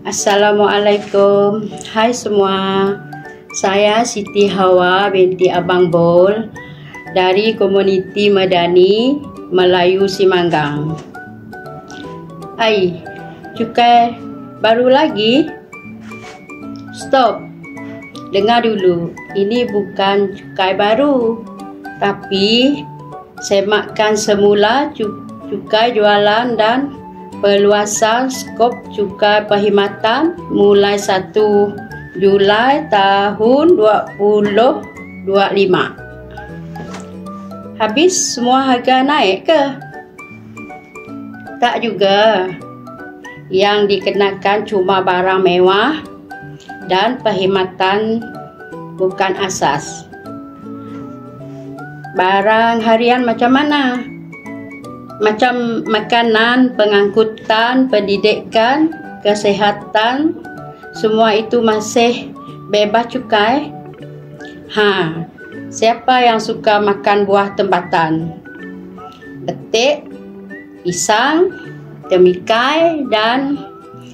Assalamualaikum. Hai semua. Saya Siti Hawa binti Abang Bol dari komuniti Medani Melayu Simanggang. Ai, cukai baru lagi? Stop. Dengar dulu. Ini bukan cukai baru. Tapi semakkan semula cukai jualan dan perluasan skop cukai perkhidmatan mulai 1 Julai tahun 2025. Habis semua harga naik ke? Tak juga. Yang dikenakan cuma barang mewah dan perkhidmatan bukan asas. Barang harian macam mana? Macam makanan, pengangkutan, pendidikan, kesihatan, semua itu masih bebas cukai. Siapa yang suka makan buah tempatan? Betik, pisang, temikai dan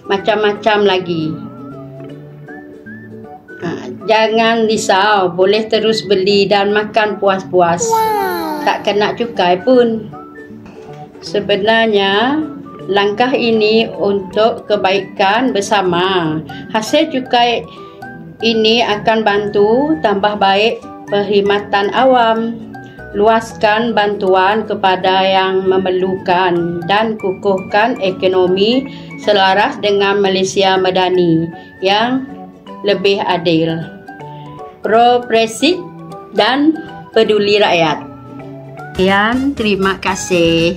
macam-macam lagi. Jangan risau, boleh terus beli dan makan puas-puas. Tak kena cukai pun. Sebenarnya, langkah ini untuk kebaikan bersama. Hasil cukai ini akan bantu tambah baik perkhidmatan awam, luaskan bantuan kepada yang memerlukan dan kukuhkan ekonomi selaras dengan Malaysia Medani yang lebih adil, progresif dan peduli rakyat. Terima kasih.